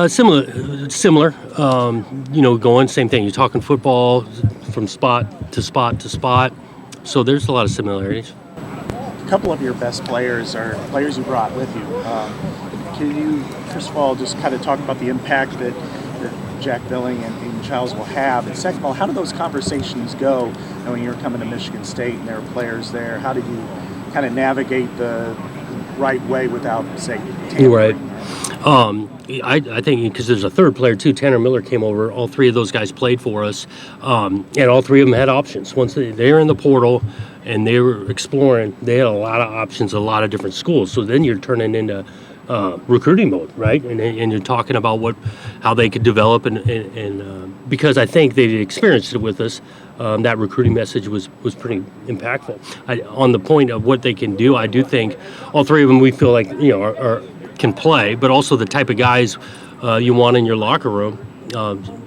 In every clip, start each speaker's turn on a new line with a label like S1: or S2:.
S1: Similar. Going same thing. You're talking football from spot to spot to spot. So there's a lot of similarities.
S2: A couple of your best players are players you brought with you. Can you, first of all, just kind of talk about the impact that Jack Billing and Charles will have? And second of all, how do those conversations go when you're coming to Michigan State and there are players there? How did you kind of navigate the right way without, say,
S1: Right. I think because there's a third player too. Tanner Miller came over. All three of those guys played for us, and all three of them had options. Once they're in the portal and they were exploring, they had a lot of options, a lot of different schools. So then you're turning into recruiting mode, right? And you're talking about how they could develop, and because I think they experienced it with us, that recruiting message was pretty impactful. On the point of what they can do, I do think all three of them we feel like can play, but also the type of guys you want in your locker room,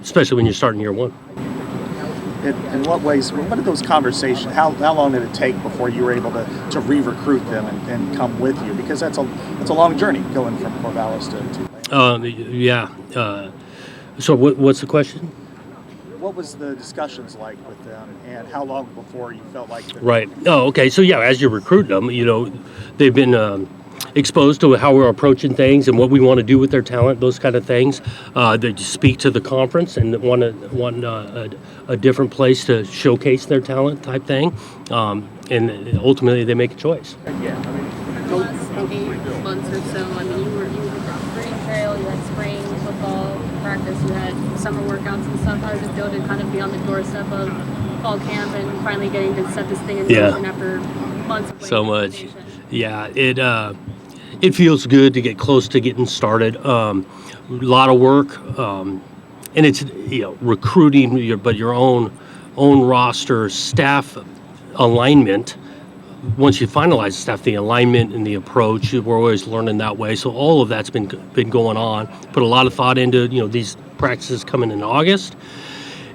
S1: especially when you're starting year one.
S2: In what ways? What are those conversations? How long did it take before you were able to re-recruit them and come with you? Because that's a long journey going from Corvallis to.
S1: So what's the question?
S2: What was the discussions like with them, and how long before you felt like?
S1: Right. Oh, okay. So as you're recruiting them, they've been exposed to how we're approaching things and what we want to do with their talent, those kind of things. They speak to the conference and want a different place to showcase their talent type thing, and ultimately they make a choice.
S3: Yeah, the last 8 months or so, you had spring trail, you had spring football practice, you had summer workouts and stuff. How does it feel to kind of be on the doorstep of fall camp and finally getting to set this thing in motion after months of
S1: so much? Yeah, it feels good to get close to getting started. A lot of work, and it's recruiting your own roster, staff alignment. Once you finalize staff, the alignment and the approach, we're always learning that way. So all of that's been going on. Put a lot of thought into these practices coming in August.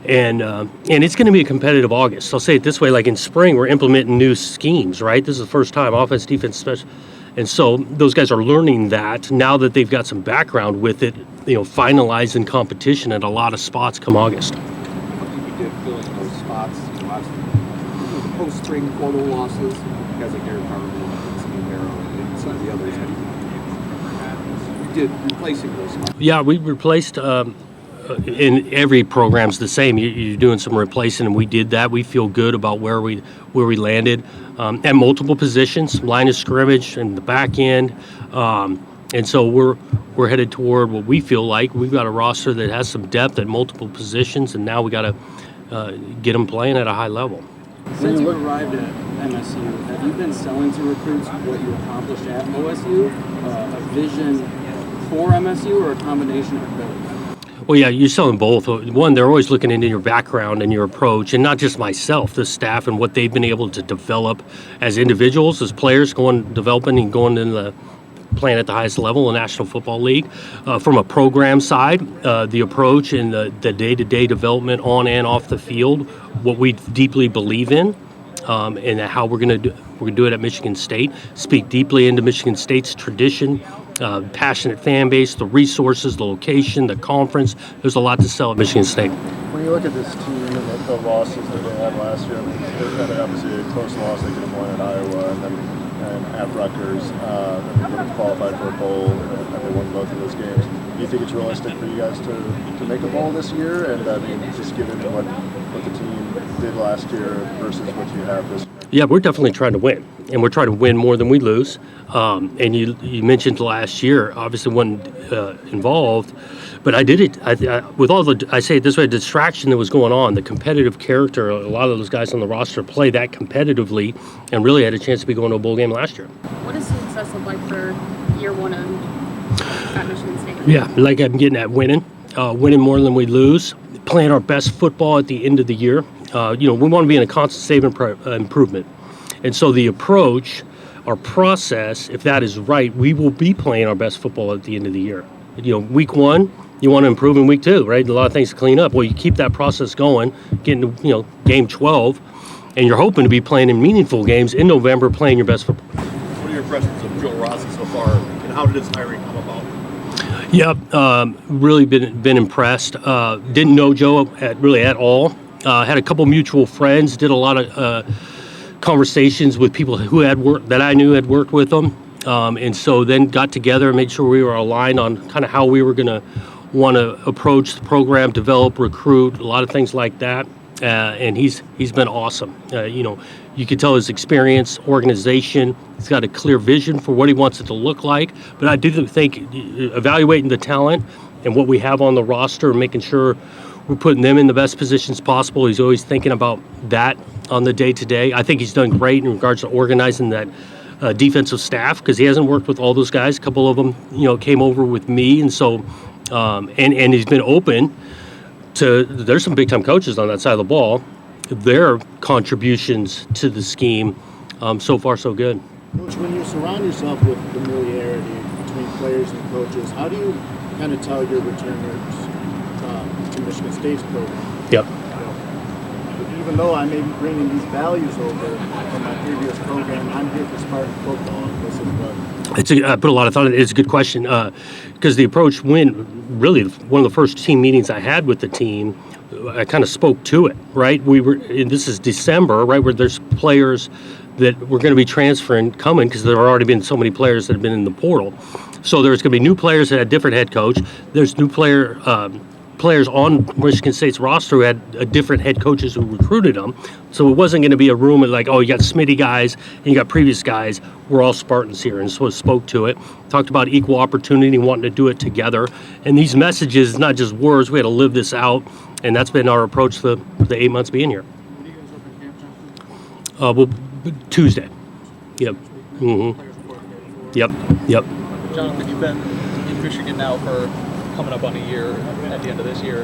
S1: And it's going to be a competitive August. I'll say it this way: like in spring, we're implementing new schemes. Right, this is the first time offense, defense, special, and so those guys are learning that now that they've got some background with it. Finalizing competition at a lot of spots come August.
S4: What do you did filling those spots? The post-spring portal losses, guys like Eric Harvey and Steve Barrow and some of the others. You did replacing those spots.
S1: Yeah, we replaced. In every program's the same. You're doing some replacing, and we did that. We feel good about where we landed at multiple positions, line of scrimmage and the back end, and so we're headed toward what we feel like. We've got a roster that has some depth at multiple positions, and now we got to get them playing at a high level.
S4: Since you arrived at MSU, have you been selling to recruits what you accomplished at OSU, a vision for MSU, or a combination of both?
S1: Well, yeah, you're selling both. One, they're always looking into your background and your approach, and not just myself, the staff and what they've been able to develop as individuals, as players, developing and going in the playing at the highest level in the National Football League. From a program side, the approach and the day-to-day development on and off the field, what we deeply believe in, and how we're going to do it at Michigan State. Speak deeply into Michigan State's tradition. Passionate fan base, the resources, the location, the conference. There's a lot to sell at Michigan State.
S5: When you look at this team and the losses that they had last year, they had obviously a close loss. They could have won at Iowa and at Rutgers. And they could have qualified for a bowl, and they won both of those games. Do you think it's realistic for you guys to make a bowl this year? And I mean, just given what the team did last year versus what you have this year?
S1: Yeah, we're definitely trying to win, and we're trying to win more than we lose. And you mentioned last year, obviously wasn't involved, but I did it with all the, I say it this way, distraction that was going on, the competitive character. A lot of those guys on the roster play that competitively, and really had a chance to be going to a bowl game last year.
S3: What does success look like for year one at Michigan State?
S1: Yeah, like I'm getting at winning more than we lose, playing our best football at the end of the year. We want to be in a constant state improvement. And so the approach, our process, if that is right, we will be playing our best football at the end of the year. Week one, you want to improve in week two, right? A lot of things to clean up. Well, you keep that process going, getting to, game 12, and you're hoping to be playing in meaningful games in November, playing your best football.
S6: What are your impressions of Joe Rossi so far, and how did his hiring come about?
S1: Yep, really been impressed. Didn't know Joe at all. Had a couple mutual friends. Did a lot of conversations with people who had worked that I knew had worked with him, and so then got together and made sure we were aligned on kind of how we were going to want to approach the program, develop, recruit, a lot of things like that. And he's been awesome. You can tell his experience, organization. He's got a clear vision for what he wants it to look like. But I do think evaluating the talent and what we have on the roster and making sure we're putting them in the best positions possible. He's always thinking about that on the day-to-day. I think he's done great in regards to organizing that defensive staff because he hasn't worked with all those guys. A couple of them, came over with me, and so and he's been open to. There's some big-time coaches on that side of the ball. Their contributions to the scheme, so far so good.
S6: Coach, when you surround yourself with familiarity between players and coaches, how do you kind of tell your returners to Michigan State's program?
S1: Yep.
S6: Even though I may be bringing these values over from my previous program, I'm here for Spartan football. This is what.
S1: I put a lot of thought into it. It's a good question because the approach really one of the first team meetings I had with the team, I kind of spoke to it, right? This is December, right, where there's players that were going to be transferring, coming, because there have already been so many players that have been in the portal. So there's going to be new players that had a different head coach. There's new players on Michigan State's roster who had different head coaches who recruited them. So it wasn't going to be a room of like, oh, you got Smitty guys and you got previous guys. We're all Spartans here. And so I spoke to it, talked about equal opportunity, wanting to do it together. And these messages, not just words, we had to live this out. And that's been our approach the 8 months being here.
S6: When do you guys open camp,
S1: Well, Tuesday. Yep. Mm-hmm. Yep.
S7: Jonathan, you've been in Michigan now for coming up on a year at the end of this year.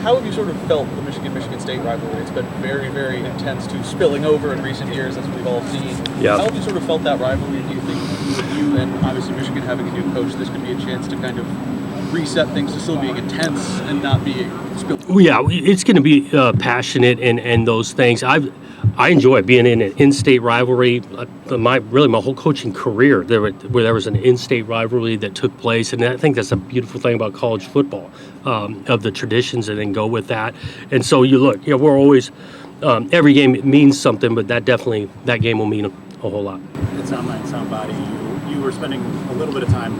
S7: How have you sort of felt the Michigan State rivalry? It's been very, very intense to spilling over in recent years, as we've all seen.
S1: Yeah.
S7: How have you sort of felt that rivalry? Do you think with you and obviously Michigan having a new coach, this could be a chance to kind of reset things to still being intense and not be spilled?
S1: Well, yeah, it's going to be passionate and those things. I enjoy being in an in-state rivalry. My whole coaching career, where there was an in-state rivalry that took place, and I think that's a beautiful thing about college football, of the traditions, and then go with that. And so you look, we're always every game means something, but that game will mean a whole lot.
S6: It's online somebody. You were spending a little bit of time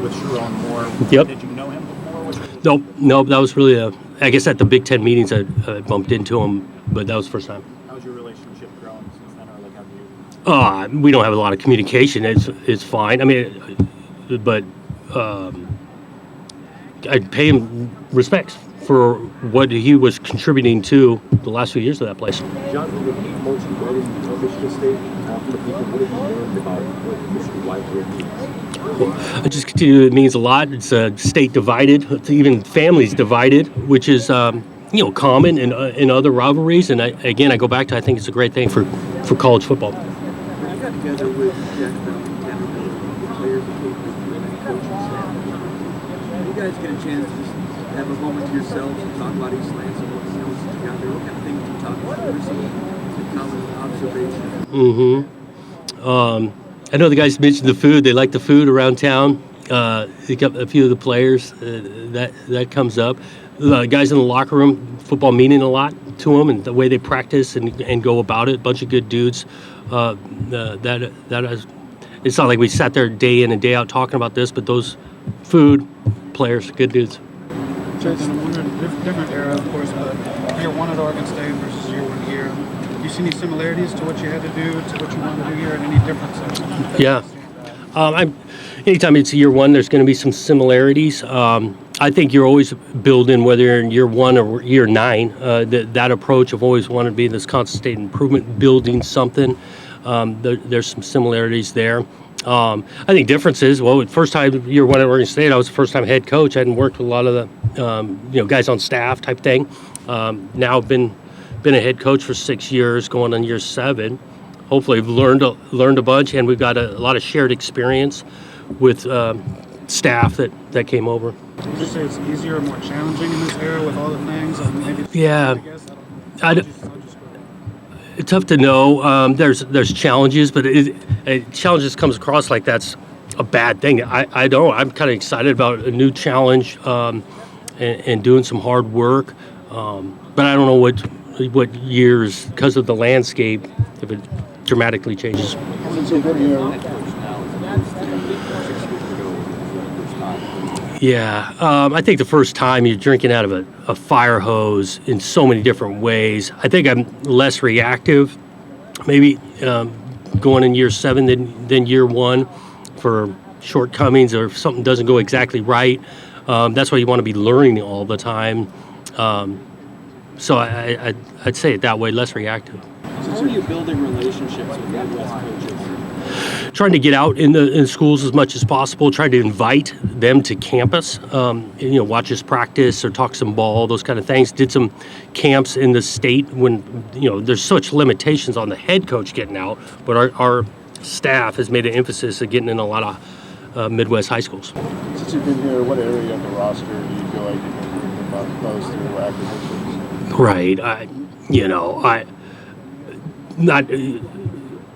S6: with Sharon Moore.
S1: Yep.
S6: Did you know him before?
S1: Nope. That was really I guess at the Big Ten meetings I bumped into him, but that was the first time.
S6: How's your relationship grown since then, or like have you?
S1: We don't have a lot of communication. It's fine. I mean, but I pay him respects for what he was contributing to the last few years of that place.
S4: Jonathan, with the most regarding Michigan State, from the people, what have you learned about what Michigan rivalry means?
S1: I just continue. It means a lot. It's a state divided. It's even families divided, which is common in other rivalries. And I go back to I think it's a great thing for college football.
S8: When you got together with Jack Bell, Tanner Miller, the players that came with you, and the coaching staff, you guys get a chance to just have a moment to yourselves and talk about East Lansing and what you got there. What kind of things do you talk about? What are some common observations?
S1: I know the guys mentioned the food. They like the food around town. They got a few of the players that comes up. The guys in the locker room, football meaning a lot to them, and the way they practice and go about it. A bunch of good dudes. It's not like we sat there day in and day out talking about this, but those food players, good dudes.
S9: Jason, I'm wondering, different era, of course, but year one at Oregon State versus year one here. Do you see any similarities to what you had to do, to what you wanted to do here, and any differences?
S1: Yeah. Anytime it's year one, there's going to be some similarities. I think you're always building, whether you're in year one or year nine, that approach of always wanting to be this constant state improvement, building something. There's some similarities there. I think differences. Well, first time year one at Oregon State, I was the first time head coach. I hadn't worked with a lot of the guys on staff type thing. Now I've been a head coach for 6 years, going on year 7. Hopefully, I've learned a bunch, and we've got a lot of shared experience with staff that came over.
S9: Would you say it's easier or more challenging in this era with all the things?
S1: Yeah. It's tough to know. There's challenges, but challenges comes across like that's a bad thing. I don't. I'm kind of excited about a new challenge and doing some hard work. But I don't know what years, because of the landscape, if it dramatically changes.
S5: Since you've been here,
S4: Head coach now as opposed to 6 years ago for the first time.
S1: Yeah, I think the first time you're drinking out of a fire hose in so many different ways. I think I'm less reactive, maybe going in year 7 than year 1 for shortcomings or if something doesn't go exactly right. That's why you want to be learning all the time. So I'd say it that way, less reactive.
S9: How are you building relationships with Midwest coaches?
S1: Trying to get out in schools as much as possible, trying to invite them to campus, watch us practice or talk some ball, those kind of things. Did some camps in the state when, there's such limitations on the head coach getting out, but our staff has made an emphasis of getting in a lot of Midwest high schools.
S5: since you've been here, what area of the roster do you feel like you can improve the most through acquisitions?
S1: Right.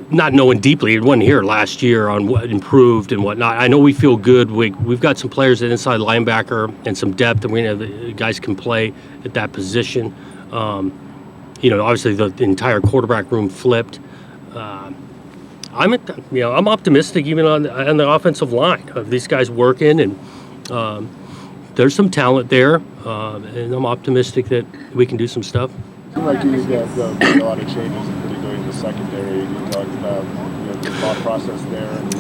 S1: Not knowing deeply, it wasn't here last year on what improved and whatnot. I know we feel good. We've got some players at inside linebacker and some depth, and we know the guys can play at that position. Obviously the entire quarterback room flipped. I'm optimistic even on the offensive line of these guys working, and there's some talent there, and I'm optimistic that we can do some stuff.
S5: Seems like you have made a lot of changes, particularly in the secondary. You talked about the thought process there and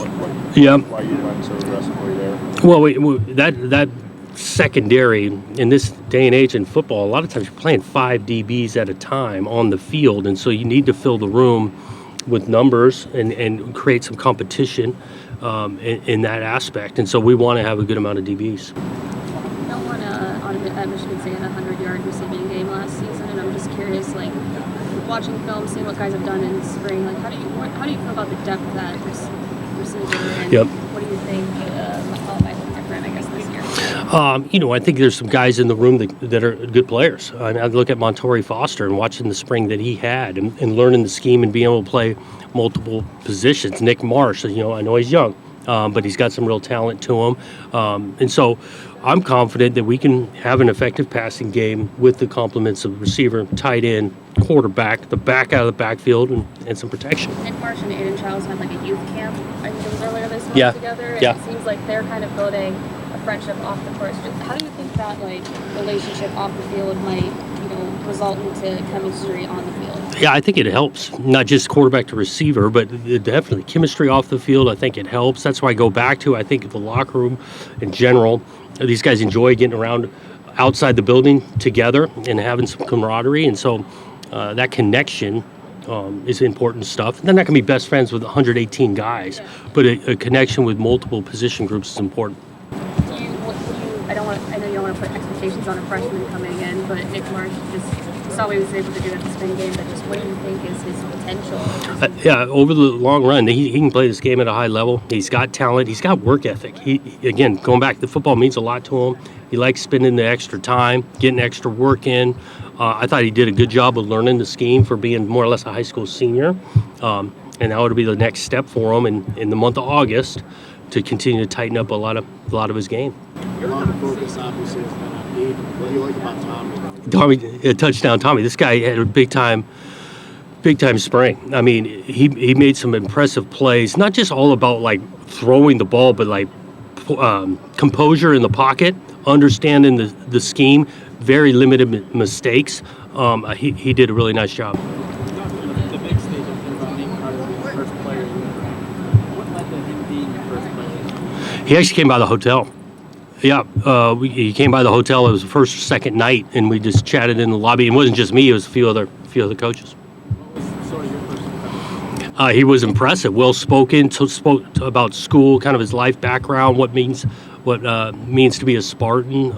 S5: why you went so aggressively there.
S1: Well, that secondary in this day and age in football, a lot of times you're playing 5 DBs at a time on the field, and so you need to fill the room with numbers and create some competition in that aspect. And so we want to have a good amount of DBs.
S3: No one at Michigan State had a 100-yard receiving game last season, and I'm just curious, watching film, seeing what guys have done in spring, how do you feel about the depth of that receiver? And
S1: Yep.
S3: what do you think how it might look different, I guess, this year?
S1: I think there's some guys in the room that are good players. I look at Montori Foster and watching the spring that he had and learning the scheme and being able to play multiple positions. Nick Marsh, I know he's young, but he's got some real talent to him. And so I'm confident that we can have an effective passing game with the complements of receiver, tight end, quarterback, the back out of the backfield, and some protection.
S3: Nick Marsh and Aiden Childs had a youth camp, I think it was earlier this month
S1: Yeah.
S3: together, and
S1: Yeah.
S3: it seems like they're kind of building a friendship off the course. How do you think that relationship off the field might result into chemistry on the field?
S1: Yeah, I think it helps, not just quarterback to receiver, but definitely chemistry off the field. I think it helps. That's why I go back to, I think the locker room in general, these guys enjoy getting around outside the building together and having some camaraderie. And so that connection is important stuff. They're not going to be best friends with 118 guys, but a connection with multiple position groups is important.
S3: I know you don't want to put expectations on a freshman coming in, but Nick Marsh saw what he was able to do at the spring game, but just what do you think is his potential?
S1: Over the long run, he can play this game at a high level. He's got talent. He's got work ethic. Again, going back, the football means a lot to him. He likes spending the extra time, getting extra work in. I thought he did a good job of learning the scheme for being more or less a high school senior. And now it'll be the next step for him in the month of August to continue to tighten up a lot of his game.
S6: A lot of focus obviously has been on Aiden. What do you like about Tommy?
S1: Touchdown Tommy. This guy had a big time spring. I mean, he made some impressive plays. Not just all about throwing the ball, but composure in the pocket, understanding the scheme, very limited mistakes. He did a really nice job.
S9: The big stage of him being the first player you ever had. What led to him being your first player?
S1: He actually came by the hotel. Yeah, he came by the hotel. It was the first or second night, and we just chatted in the lobby. It wasn't just me; it was a few other coaches.
S9: What was sort of your first impression?
S1: He was impressive, well spoken. Spoke about school, kind of his life background, what means to be a Spartan.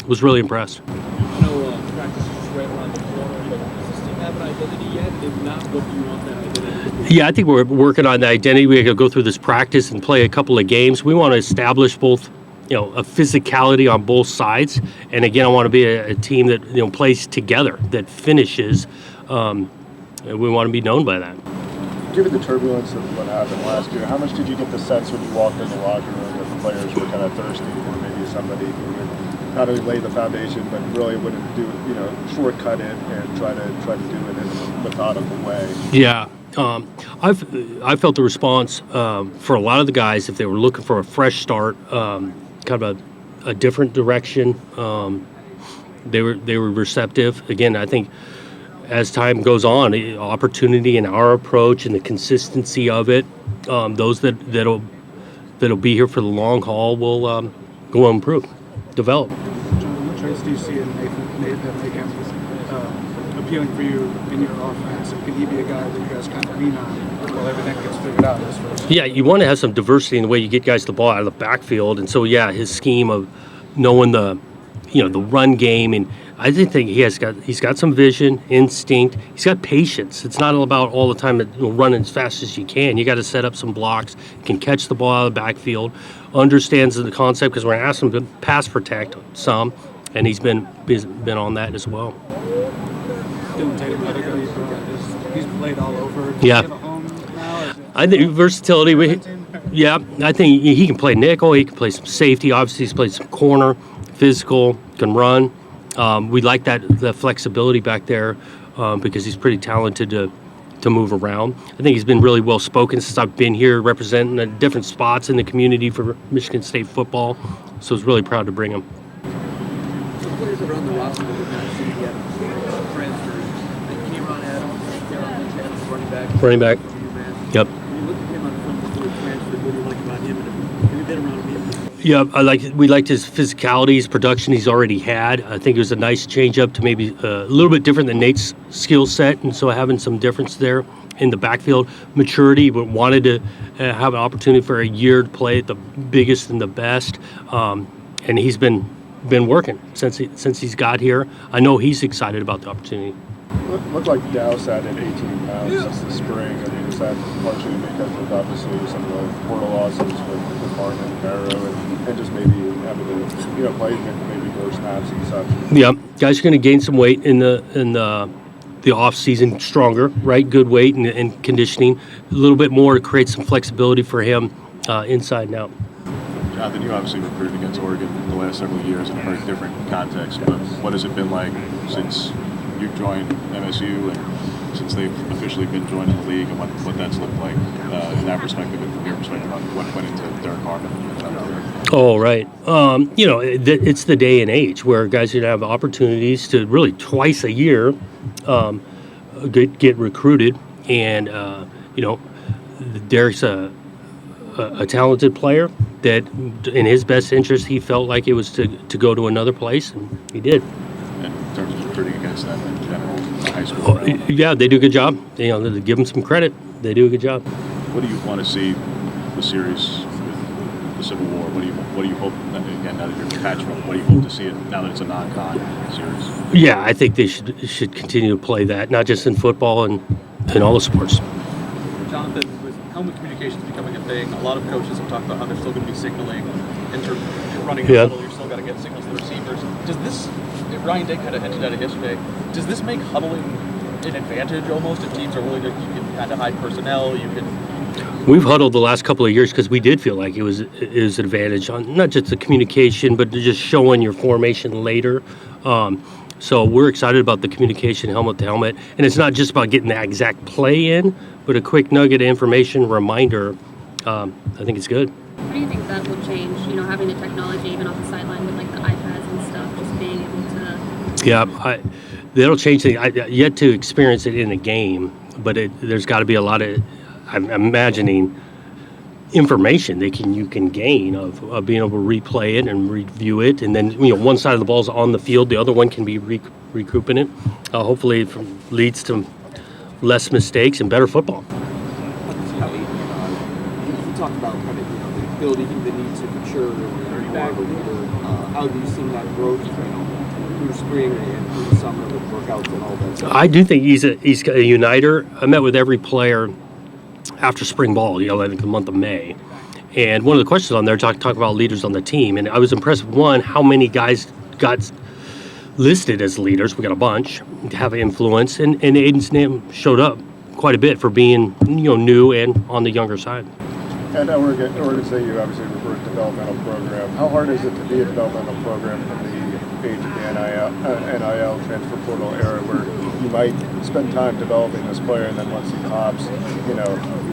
S1: Was really impressed.
S9: I know practice is right around the corner, but does this team have an identity yet? If not, what do you want that identity to be?
S1: Yeah, I think we're working on the identity. We got to go through this practice and play a couple of games. We want to establish both, a physicality on both sides. And again, I want to be a team that plays together, that finishes. And we want to be known by that.
S5: given the turbulence of what happened last year, how much did you get the sense when you walked in the locker room that the players were kind of thirsty for maybe somebody who would not only lay the foundation, but really wouldn't do, shortcut it and try to do it in a methodical way?
S1: Yeah. I felt the response for a lot of the guys, if they were looking for a fresh start, kind of a different direction, they were receptive. Again, I think as time goes on, opportunity and our approach and the consistency of it, those that'll be here for the long haul will go improve, develop.
S9: Jonathan, what traits do you see in Nathan that make him appealing for you in your offense? And can he be a guy that you guys kind of lean on while everything gets figured out this first?
S1: Yeah, you want to have some diversity in the way you get guys the ball out of the backfield, and so his scheme of knowing the run game, and I think he's got some vision, instinct. He's got patience. It's not about all the time running as fast as you can. You got to set up some blocks. Can catch the ball out of the backfield. Understands the concept because we're going to ask him to pass protect some, and he's been on that as well.
S9: Dylan Tatum, another guy you brought, he's played all over. Does
S1: Yeah.
S9: he have a home now?
S1: I think versatility. I think he can play nickel. He can play some safety. Obviously, he's played some corner, physical, can run. We like the flexibility back there because he's pretty talented to move around. I think he's been really well spoken since I've been here representing the different spots in the community for Michigan State football. So I was really proud to bring him.
S8: Some players that are on the roster that we've not seen yet, transfers, like Kieran Adams, running back.
S1: Yep.
S8: When you look at him on the film before he transferred, what do you like about him? And have you been around him?
S1: Yeah, we liked his physicality, his production he's already had. I think it was a nice change up to maybe a little bit different than Nate's skill set, and so having some difference there in the backfield. Maturity, but wanted to have an opportunity for a year to play at the biggest and the best, and he's been working since he's got here. I know he's excited about the opportunity.
S5: Looked like Dow's added 18 pounds since the spring. I mean, is that partially because of obviously some of the portal losses with Martin and Barrow and just maybe having to play maybe more snaps and such?
S1: Yeah, guys are going to gain some weight in the off season, stronger, right? Good weight and conditioning, a little bit more to create some flexibility for him inside and out.
S10: Jonathan, you obviously recruited against Oregon the last several years in a very different context, but what has it been like since you joined MSU and since they've officially been joining the league, and what that's looked like in that perspective and from your perspective on what went into Derek Harmon?
S1: Oh, right. It's the day and age where guys are going to have opportunities to really twice a year get recruited, and Derek's a talented player that in his best interest he felt like it was to go to another place, and he did.
S10: In terms of recruiting against them in general, high school.
S1: Yeah, they do a good job. To give them some credit, they do a good job.
S10: What do you want to see the series with the Civil War? What do you hope? Again, now that you're attached from, what do you hope to see it now that it's a non-con series?
S1: Yeah, I think they should continue to play that, not just in football and in all the sports.
S7: Jonathan, with helmet communications becoming a thing, a lot of coaches have talked about how they're still going to be signaling, running the huddle, you're still got to get signals to the receivers. Does this, Ryan Day kind of hinted at it yesterday, does this make huddling an advantage almost if teams are willing to, you can kind of hide personnel, you can...
S1: We've huddled the last couple of years because we did feel like it was an advantage on not just the communication, but just showing your formation later. So we're excited about the communication helmet to helmet. And it's not just about getting the exact play in, but a quick nugget of information, reminder. I think it's good.
S3: What do you think that will change? Having the technology even off the sideline with like the iPads and stuff, just being able to.
S1: Yeah, that'll change things. I yet to experience it in a game, but there's got to be a lot of, I'm imagining, information you can gain of being able to replay it and review it, and then one side of the ball is on the field, the other one can be recouping it. Hopefully, it leads to less mistakes and better football.
S8: You talked about kind of the ability, the need to mature and more of a leader. How have you seen that growth through spring and through the summer with workouts and all that stuff?
S1: I do think he's a uniter. I met with every player after spring ball, I think the month of May. And one of the questions on there talk about leaders on the team. And I was impressed with one, how many guys got listed as leaders. We got a bunch to have influence. And Aiden's name showed up quite a bit for being new and on the younger side.
S5: At Oregon State, you obviously refer to developmental program. How hard is it to be a developmental program in the age of the NIL transfer portal era, where you might spend time developing this player, and then once he pops, he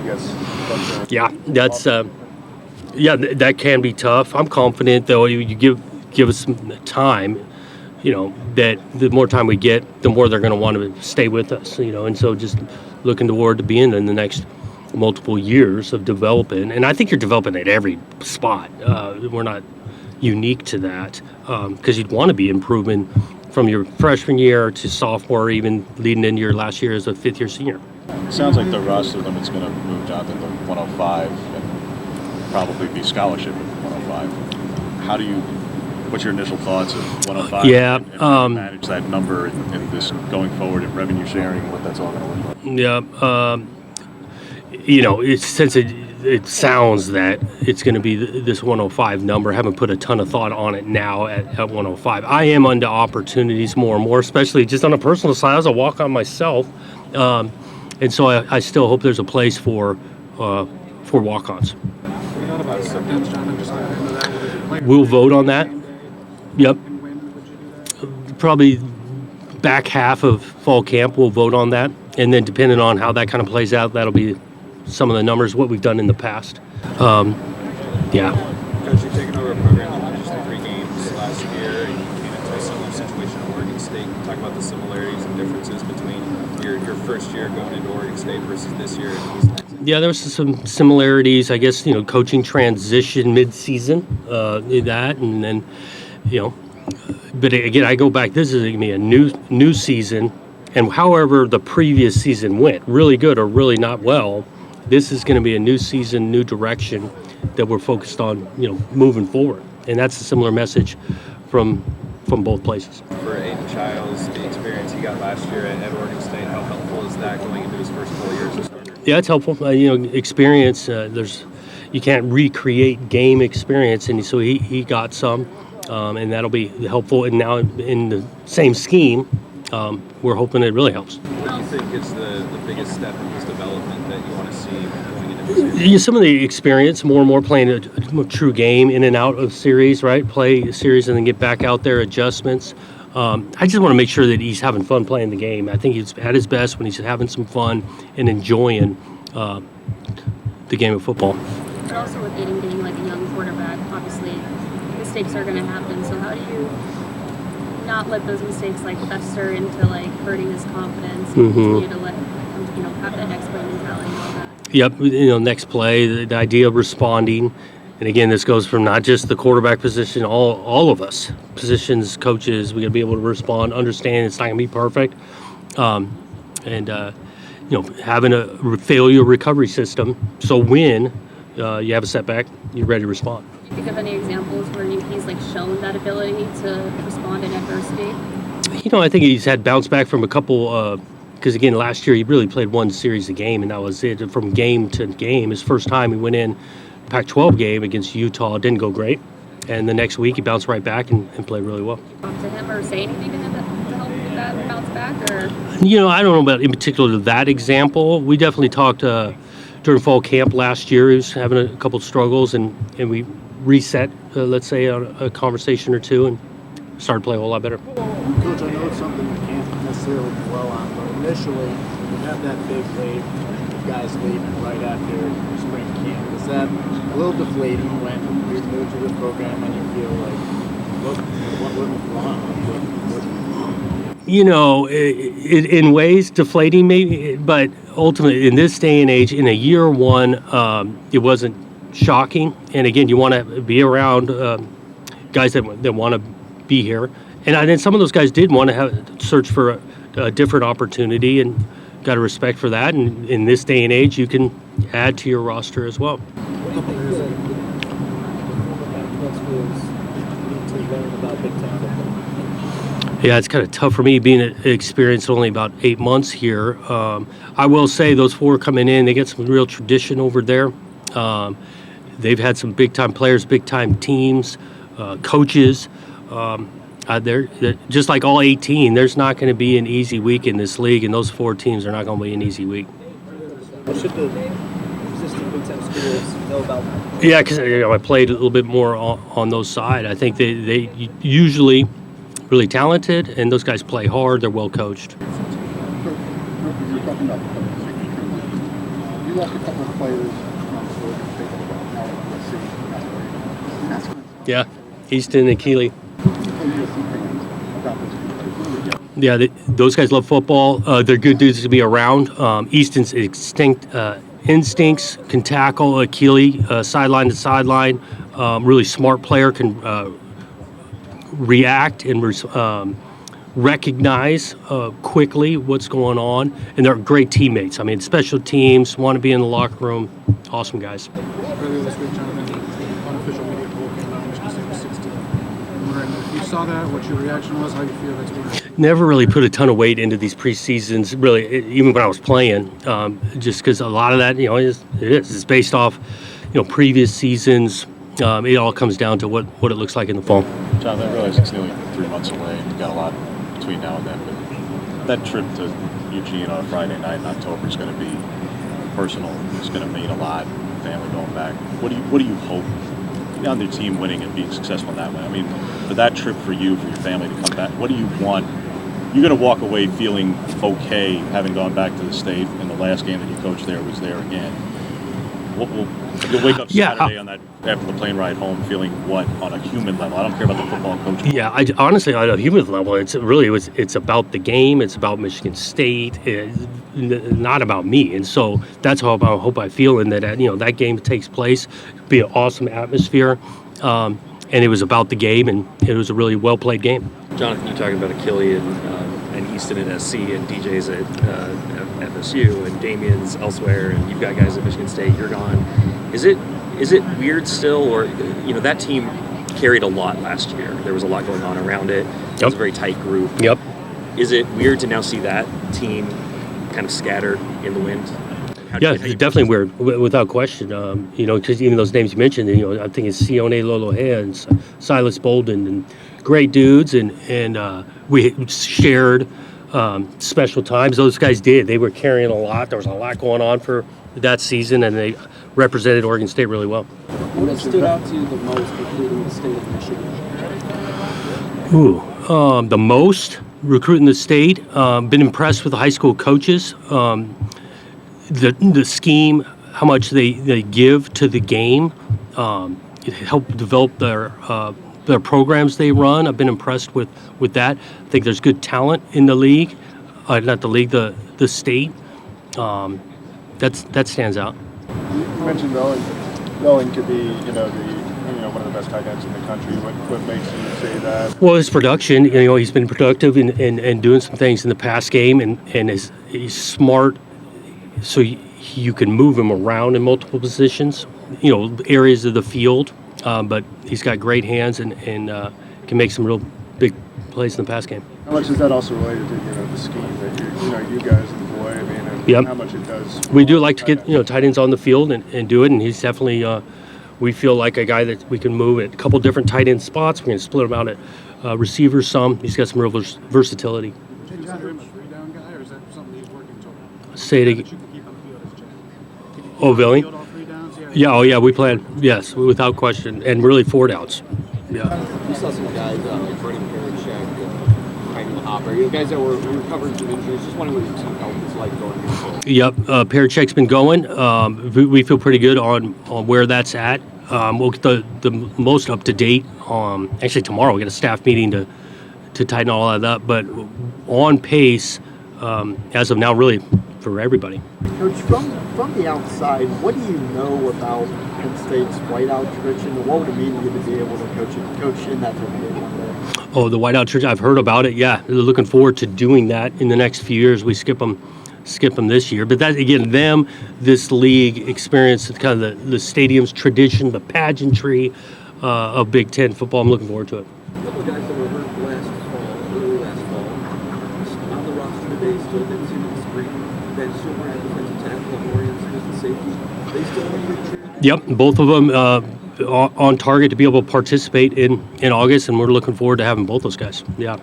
S5: gets a bunch of
S1: that can be tough. I'm confident though. You give us some time. That the more time we get, the more they're going to want to stay with us. And so just looking toward to being in the next multiple years of developing, and I think you're developing at every spot. We're not unique to that because you'd want to be improving from your freshman year to sophomore, even leading into your last year as a fifth-year senior.
S10: It sounds like the roster limit's going to move down to the 105 and probably be scholarship at 105. What's your initial thoughts of 105?
S1: Yeah,
S10: and how you manage that number and this going forward and revenue sharing, what that's all going to look like?
S1: Yeah, since it sounds that it's going to be this 105 number. I haven't put a ton of thought on it now at 105. I am under opportunities more and more, especially just on a personal side. I was a walk-on myself, and so I still hope there's a place for walk-ons. We'll vote on that. Yep. Probably back half of fall camp, we'll vote on that. And then depending on how that kind of plays out, that'll be some of the numbers, what we've done in the past. Yeah.
S11: Coach, you've taken over a program that won just 3 games last year, and you came into a similar situation at Oregon State. Can you talk about the similarities and differences between your first year going into Oregon State versus this year at East Texas?
S1: Yeah, there was some similarities, I guess, coaching transition mid-season, that, and then, but again, I go back, this is going to be a new season, and however the previous season went, really good or really not well, this is going to be a new season, new direction that we're focused on, moving forward. And that's a similar message from both places.
S11: For Aiden Childs, the experience he got last year at Oregon State, how helpful is that going into his first full year as a starter?
S1: Yeah, it's helpful. Experience, you can't recreate game experience, and so he got some, and that'll be helpful. And now in the same scheme, we're hoping it really helps.
S11: What do you think is the biggest step in his development that you want to see going into this year?
S1: Some of the experience, more and more playing a true game in and out of series, right? Play a series and then get back out there, adjustments. I just want to make sure that he's having fun playing the game. I think he's at his best when he's having some fun and enjoying the game of football.
S3: But also with Aiden being like a young quarterback, obviously mistakes are going to happen. So how do you not let those mistakes fester into hurting his confidence and continue to let him, have that next play mentality and all that?
S1: Yep, next play, the idea of responding. And again, this goes from not just the quarterback position, all of us, positions, coaches, we got to be able to respond, understand it's not going to be perfect. Having a failure recovery system. So when you have a setback, you're ready to respond.
S3: Do you think of any examples where he's shown that ability to respond in adversity?
S1: I think he's had bounce back from a couple, because again, last year he really played one series a game, and that was it. From game to game, his first time he went in Pac-12 game against Utah, didn't go great, and the next week he bounced right back and played really well.
S3: Talk to him or say anything to him to help get that bounce back? Or
S1: I don't know about in particular that example. We definitely talked during fall camp last year. He was having a couple struggles, and we reset, let's say, on a conversation or two, and started playing a whole lot better.
S6: Coach, I know it's something you can't necessarily dwell on, but initially, you have that big wave of guys leaving right after spring camp. Is that a little deflating when you're new to the program and you feel what went wrong?
S1: In ways deflating maybe, but ultimately in this day and age, in a year one, it wasn't shocking. And again, you want to be around guys that want to be here. And then some of those guys did want to search for a different opportunity, and got to respect for that. And in this day and age, you can add to your roster as well. Yeah, it's kind of tough for me being experienced only about 8 months here. I will say those 4 coming in, they get some real tradition over there. They've had some big-time players, big-time teams, coaches. They're just like all 18, there's not going to be an easy week in this league, and those 4 teams are not going to be an easy week.
S6: What should the existing Big Ten schools know about that?
S1: Yeah, because I played a little bit more on those side. I think they usually really talented, and those guys play hard. They're well coached.
S5: You're talking about you lost a couple of players
S1: Yeah, Easton and Keeley. Yeah, those guys love football. They're good dudes to be around. Easton's instincts can tackle. Keeley, sideline to sideline, really smart player, can react and recognize quickly what's going on, and they're great teammates. I mean, special teams, want to be in the locker room. Awesome guys.
S9: Earlier this week, Jonathan, the unofficial media poll came out, Michigan State was 16. I'm wondering if you saw that, what your reaction was, how you feel that's going.
S1: Never really put a ton of weight into these preseasons, really, even when I was playing, just because a lot of that, it's based off, previous seasons. It all comes down to what it looks like in the fall.
S10: John, I realize it's nearly 3 months away and you've got a lot between now and then, but that trip to Eugene on a Friday night in October is going to be personal. It's going to mean a lot. Family going back. What do you hope on their team winning and being successful in that way? I mean, for that trip for you, for your family to come back, what do you want? You're going to walk away feeling okay, having gone back to the state, and the last game that you coached there was there again. You'll wake up Saturday on that after the plane ride home feeling what on a human level? I don't care about the football coach.
S1: Yeah, honestly, on a human level, it's about the game. It's about Michigan State. It's not about me, and so that's how I hope I feel in that. That game takes place, be an awesome atmosphere, and it was about the game, and it was a really well played game.
S12: Jonathan, you talking about Achille and Easton at SC and DJ's at FSU and Damien's elsewhere, and you've got guys at Michigan State. You're gone. Is it weird still, or that team carried a lot last year? There was a lot going on around it. It was a very tight group.
S1: Yep.
S12: Is it weird to now see that team kind of scattered in the wind?
S1: Yeah, it's definitely weird, without question. Because even those names you mentioned, I think it's Sione Lolohe and Silas Bolden, and great dudes, and we shared special times. Those guys did. They were carrying a lot. There was a lot going on for that season, and they represented Oregon State really well.
S6: What stood out to you the most recruiting the state of Michigan?
S1: The most recruiting the state. Been impressed with the high school coaches. The scheme, how much they give to the game, it helped develop their programs they run. I've been impressed with that. I think there's good talent in the league, not the league, the state. That stands out.
S5: You mentioned Welling could be, one of the best tight ends in the country. What makes you say that?
S1: Well, his production. He's been productive and doing some things in the pass game, and he's smart. So you can move him around in multiple positions, areas of the field. But he's got great hands and can make some real big plays in the pass game.
S5: How much is that also related to the scheme that you guys employ? I mean, and how much it does?
S1: We do like to get tight ends on the field and do it, and he's definitely we feel like a guy that we can move at a couple different tight end spots. We're going to split him out at receivers some. He's got some real versatility.
S9: Is that a 3-down guy, or is that something he's working toward?
S1: Say it again.
S9: Oh,
S1: Villing? Yeah, we plan, yes, without question, and really 4 downs. Yeah.
S4: We saw some guys like Brady Pericek, Brandon Hopper, guys that were recovering from injuries. Just wondering what your team health is like going into.
S1: Yep, Pericek's been going. We feel pretty good on where that's at. We'll get the most up to date. Actually, tomorrow we got a staff meeting to tighten all that up, but on pace as of now, really for everybody.
S6: Coach, from the outside, what do you know about Penn State's whiteout tradition, and what would it mean to you to be able to coach in that type of game one day?
S1: Oh, the whiteout tradition, I've heard about it. Yeah, they're looking forward to doing that in the next few years. We skip them this year, but that again, this league experience, kind of the stadium's tradition, the pageantry of Big Ten football. I'm looking forward to it.
S8: A couple of guys that were hurt early last fall, on the roster today, still didn't see the spring. Ben Silver at defensive tackle, Orion Smith and safety. They still want to
S1: Yep, both of them on target to be able to participate in August, and we're looking forward to having both those guys. Yeah.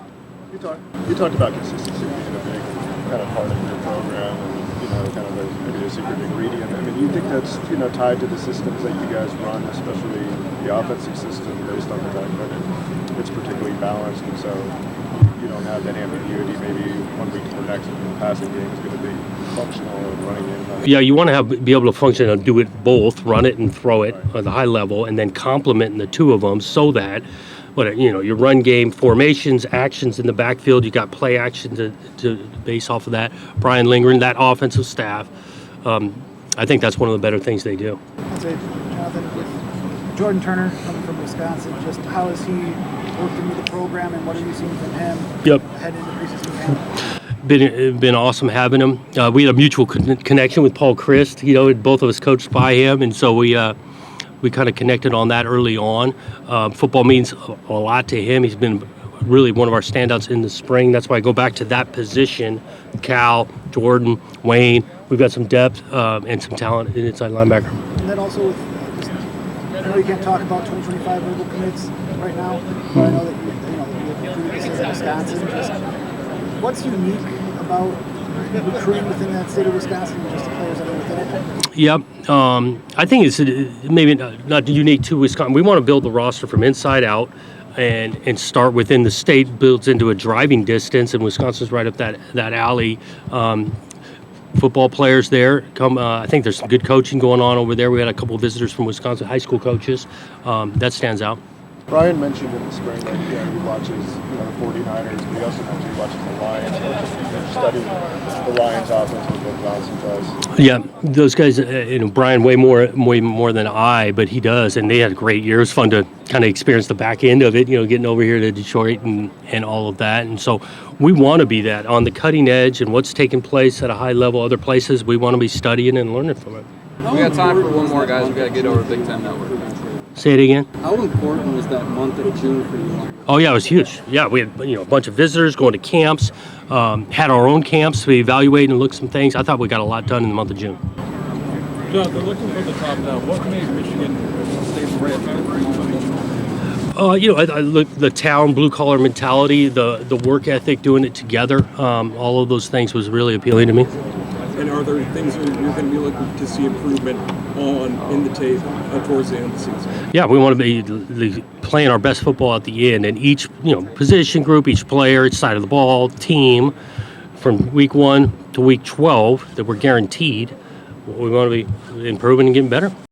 S5: You talked about consistency being a big kind of part of your program, and kind of maybe necessarily a secret ingredient. I mean, you think that's tied to the systems that you guys run, especially the offensive system, based on the fact that it's particularly balanced, and so you don't have that ambiguity. Maybe 1 week to the next, the passing game is going to be functional and running in.
S1: Yeah, you want to be able to function and do it both, run it and throw it at the high level, and then complementing the two of them so that your run game formations, actions in the backfield, you got play action to base off of that. Brian Lingren, that offensive staff, I think that's one of the better things they do.
S6: I'd say, Jonathan, with Jordan Turner coming from Wisconsin, just how has he worked into the program, and what are you seeing from him heading into preseason camp?
S1: Been awesome having him. We had a mutual connection with Paul Christ. Both of us coached by him, and so we kind of connected on that early on. Football means a lot to him. He's been really one of our standouts in the spring. That's why I go back to that position. Cal, Jordan, Wayne. We've got some depth and some talent in inside linebacker.
S6: And then also with, I know you can't talk about 2025 verbal commits right now, but I know that you recruited this as Wisconsin. Just what's unique about recruiting within that state of Wisconsin and just the players that are within it?
S1: Yep. I think it's maybe not unique to Wisconsin. We want to build the roster from inside out and start within the state, builds into a driving distance, and Wisconsin's right up that alley. Football players there come. I think there's some good coaching going on over there. We had a couple of visitors from Wisconsin, high school coaches. That stands out.
S5: Brian mentioned in the spring that he watches the 49ers, but he also mentioned he watches the Lions. He's studying the Lions offense with what Johnson does.
S1: Yeah, those guys, Brian way more than I, but he does, and they had a great year. It was fun to kind of experience the back end of it, getting over here to Detroit and all of that. And so we want to be that on the cutting edge and what's taking place at a high level other places. We want to be studying and learning from it.
S11: We got time for one more, guys. We got to get over to Big Ten Network.
S1: Say it again.
S8: How important was that month of June for you?
S1: Oh yeah, it was huge. Yeah, we had a bunch of visitors going to camps, had our own camps. We evaluated and looked at some things. I thought we got a lot done in the month of June.
S13: Jonathan, looking from the top down, what made Michigan State great?
S1: I look the town blue collar mentality, the work ethic, doing it together. All of those things was really appealing to me.
S13: And are there things that you're going to be looking to see improvement on in the tape towards the end of the season?
S1: Yeah, we want to be playing our best football at the end, and each position group, each player, each side of the ball, team, from week 1 to week 12, that we're guaranteed. We want to be improving and getting better.